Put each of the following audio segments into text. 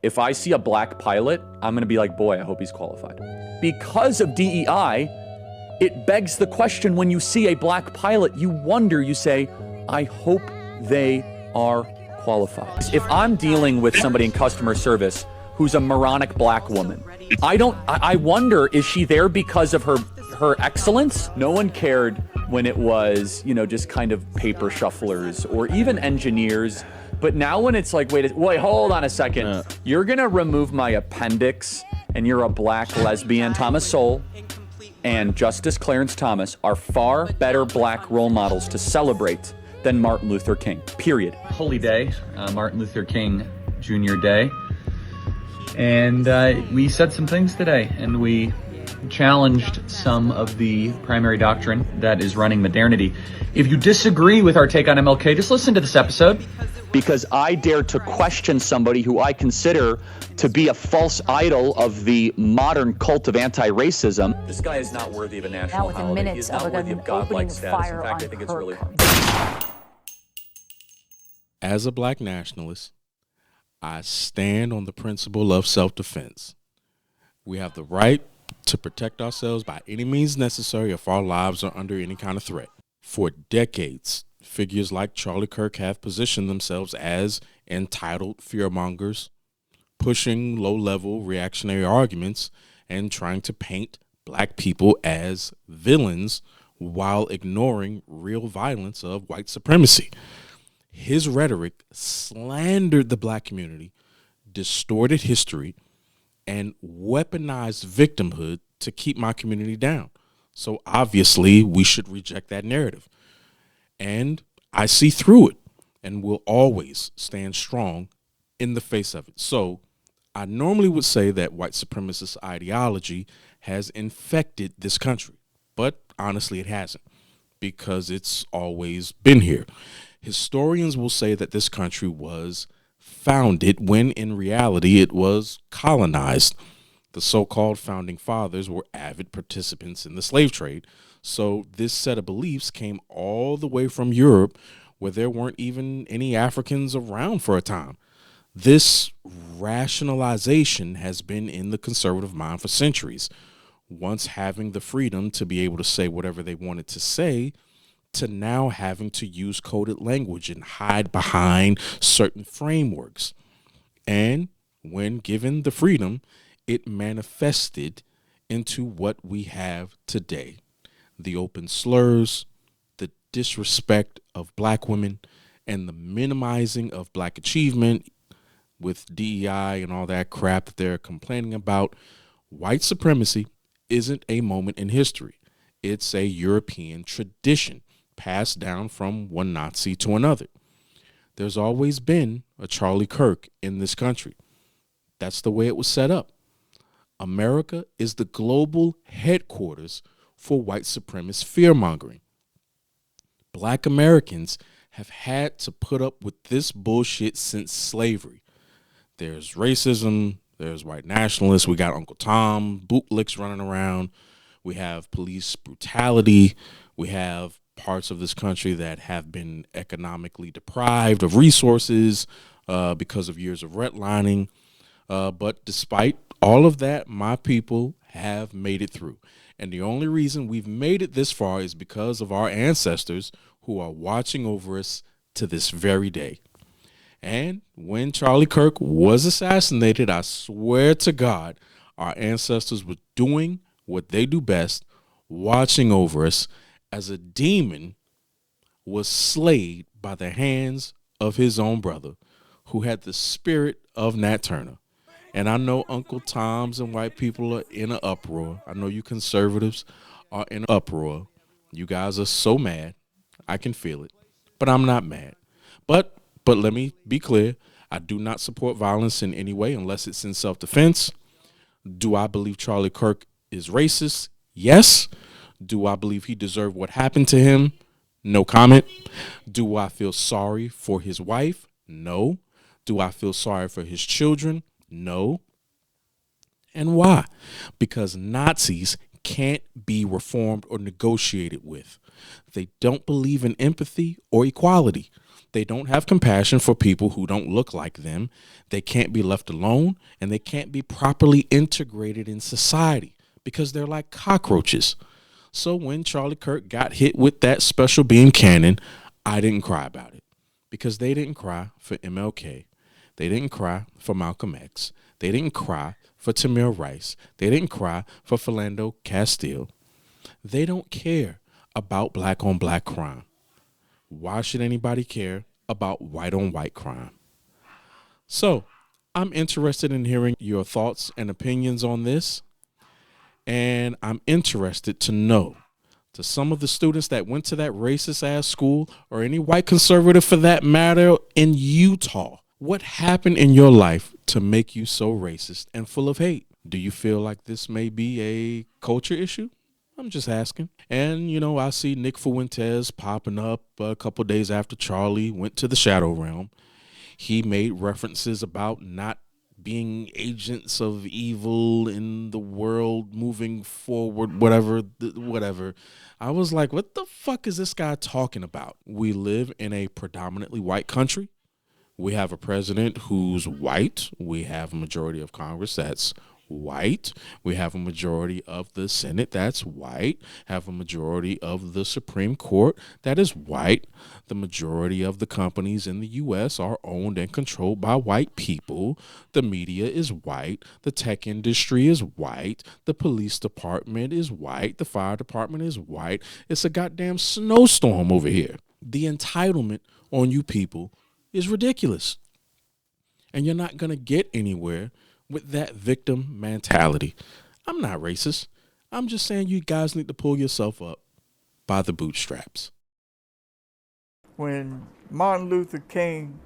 If I see a black pilot, I'm going to be like, boy, I hope he's qualified. Because of DEI, it begs the question when you see a black pilot, you wonder, you say, I hope they are qualified. If I'm dealing with somebody in customer service who's a moronic black woman, I wonder, is she there because of her excellence? No one cared when it was, just kind of paper shufflers or even engineers. But now when it's like, wait, hold on a second. You're going to remove my appendix and you're a black lesbian. Thomas Sowell and Justice Clarence Thomas are far better black role models to celebrate than Martin Luther King, period. Holy day, Martin Luther King Jr. Day. And we said some things today, and we challenged some of the primary doctrine that is running modernity. If you disagree with our take on MLK, just listen to this episode. Because I dare to question somebody who I consider to be a false idol of the modern cult of anti-racism. This guy is not worthy of a national holiday. He is not worthy of godlike status. In fact, I think it's really hard. As a black nationalist, I stand on the principle of self-defense. We have the right to protect ourselves by any means necessary if our lives are under any kind of threat. For decades, figures like Charlie Kirk have positioned themselves as entitled fearmongers, pushing low-level reactionary arguments and trying to paint black people as villains while ignoring real violence of white supremacy. His rhetoric slandered the black community, distorted history, and weaponized victimhood to keep my community down. So obviously, we should reject that narrative. And I see through it and will always stand strong in the face of it. So I normally would say that white supremacist ideology has infected this country, but honestly, it hasn't, because it's always been here. Historians will say that this country was founded when in reality it was colonized. The so-called founding fathers were avid participants in the slave trade. So this set of beliefs came all the way from Europe, where there weren't even any Africans around for a time. This rationalization has been in the conservative mind for centuries. Once having the freedom to be able to say whatever they wanted to say, to now having to use coded language and hide behind certain frameworks. And when given the freedom, it manifested into what we have today. The open slurs, the disrespect of black women, and the minimizing of black achievement with DEI and all that crap that they're complaining about. White supremacy isn't a moment in history. It's a European tradition passed down from one Nazi to another. There's always been a Charlie Kirk in this country. That's the way it was set up. America is the global headquarters for white supremacist fear-mongering. Black Americans have had to put up with this bullshit since slavery. There's racism, there's white nationalists, we got Uncle Tom, bootlicks running around, we have police brutality, we have parts of this country that have been economically deprived of resources because of years of redlining. But despite all of that, my people have made it through. And the only reason we've made it this far is because of our ancestors who are watching over us to this very day. And when Charlie Kirk was assassinated, I swear to God, our ancestors were doing what they do best, watching over us as a demon was slayed by the hands of his own brother, who had the spirit of Nat Turner. And I know Uncle Toms and white people are in an uproar. I know you conservatives are in an uproar. You guys are so mad. I can feel it. But I'm not mad. But let me be clear. I do not support violence in any way unless it's in self-defense. Do I believe Charlie Kirk is racist? Yes. Do I believe he deserved what happened to him? No comment. Do I feel sorry for his wife? No. Do I feel sorry for his children? No. And why? Because Nazis can't be reformed or negotiated with. They don't believe in empathy or equality. They don't have compassion for people who don't look like them. They can't be left alone, and they can't be properly integrated in society because they're like cockroaches. So when Charlie Kirk got hit with that special beam cannon, I didn't cry about it because they didn't cry for MLK. They didn't cry for Malcolm X. They didn't cry for Tamir Rice. They didn't cry for Philando Castile. They don't care about black on black crime. Why should anybody care about white on white crime? So I'm interested in hearing your thoughts and opinions on this. And I'm interested to know, to some of the students that went to that racist ass school, or any white conservative for that matter in Utah, what happened in your life to make you so racist and full of hate? Do you feel like this may be a culture issue? I'm just asking. And, I see Nick Fuentes popping up a couple days after Charlie went to the Shadow Realm. He made references about not being agents of evil in the world moving forward, whatever. I was like, what the fuck is this guy talking about? We live in a predominantly white country. We have a president who's white. We have a majority of Congress that's white. We have a majority of the Senate that's white. Have a majority of the Supreme Court that is white. The majority of the companies in the U.S. are owned and controlled by white people. The media is white. The tech industry is white. The police department is white. The fire department is white. It's a goddamn snowstorm over here. The entitlement on you people is ridiculous. And you're not going to get anywhere with that victim mentality. I'm not racist. I'm just saying you guys need to pull yourself up by the bootstraps. When Martin Luther King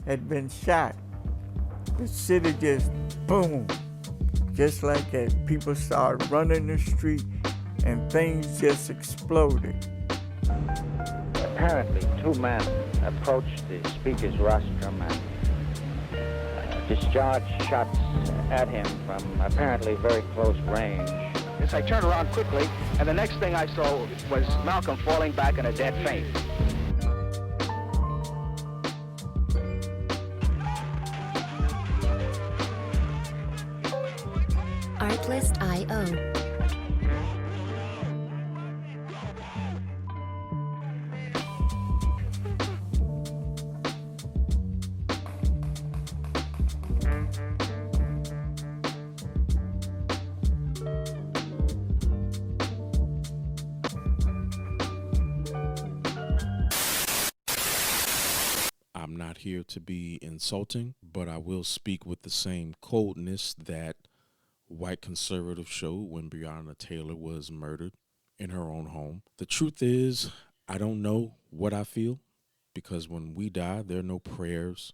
had been shot, the city just boom, just like that. People started running the street and things just exploded. Apparently, two men approached the speaker's rostrum and discharged shots at him from apparently very close range. Yes, I turned around quickly, and the next thing I saw was Malcolm falling back in a dead faint. Artlist.io. I'm not here to be insulting, but I will speak with the same coldness that white conservatives showed when Breonna Taylor was murdered in her own home. The truth is, I don't know what I feel, because when we die, there are no prayers.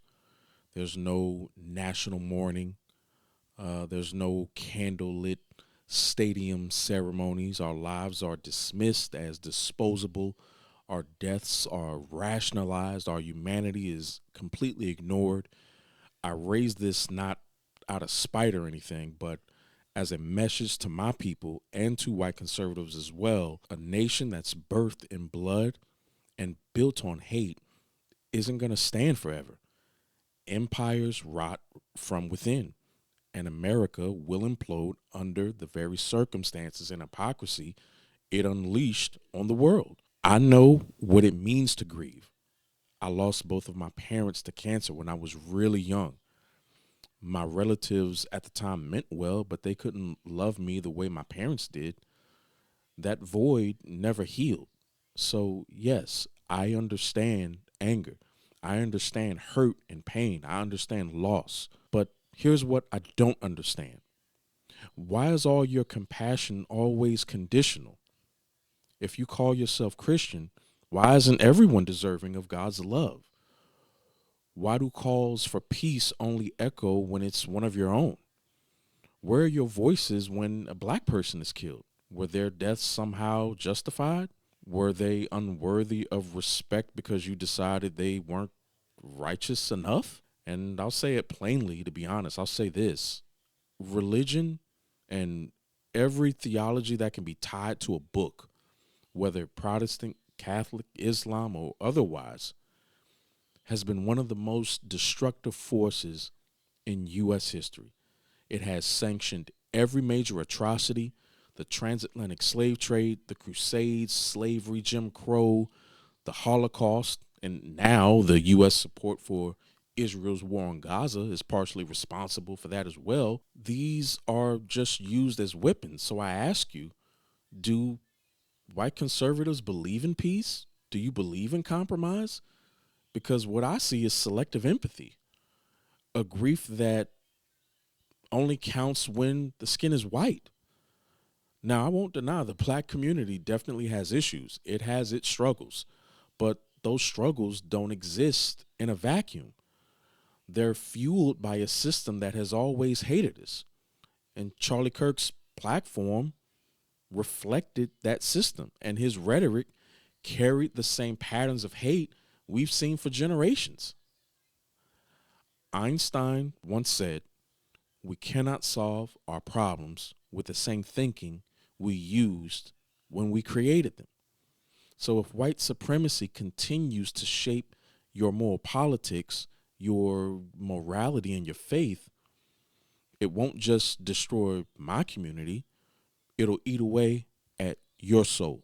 There's no national mourning. There's no candlelit stadium ceremonies. Our lives are dismissed as disposable. Our deaths are rationalized. Our humanity is completely ignored. I raise this not out of spite or anything, but as a message to my people and to white conservatives as well. A nation that's birthed in blood and built on hate isn't going to stand forever. Empires rot from within, and America will implode under the very circumstances and hypocrisy it unleashed on the world. I know what it means to grieve. I lost both of my parents to cancer when I was really young. My relatives at the time meant well, but they couldn't love me the way my parents did. That void never healed. So, yes, I understand anger. I understand hurt and pain. I understand loss. But here's what I don't understand. Why is all your compassion always conditional? If you call yourself Christian, why isn't everyone deserving of God's love? Why do calls for peace only echo when it's one of your own? Where are your voices when a black person is killed? Were their deaths somehow justified? Were they unworthy of respect because you decided they weren't righteous enough? And I'll say it plainly, to be honest. I'll say this. Religion and every theology that can be tied to a book, whether Protestant, Catholic, Islam, or otherwise, has been one of the most destructive forces in U.S. history. It has sanctioned every major atrocity, the transatlantic slave trade, the Crusades, slavery, Jim Crow, the Holocaust, and now the U.S. support for Israel's war on Gaza is partially responsible for that as well. These are just used as weapons. So I ask you, do white conservatives believe in peace? Do you believe in compromise? Because what I see is selective empathy, a grief that only counts when the skin is white. Now, I won't deny the black community definitely has issues. It has its struggles, but those struggles don't exist in a vacuum. They're fueled by a system that has always hated us. And Charlie Kirk's platform reflected that system, and his rhetoric carried the same patterns of hate we've seen for generations. Einstein once said, "We cannot solve our problems with the same thinking we used when we created them." So if white supremacy continues to shape your moral politics, your morality, and your faith, it won't just destroy my community, it'll eat away at your soul.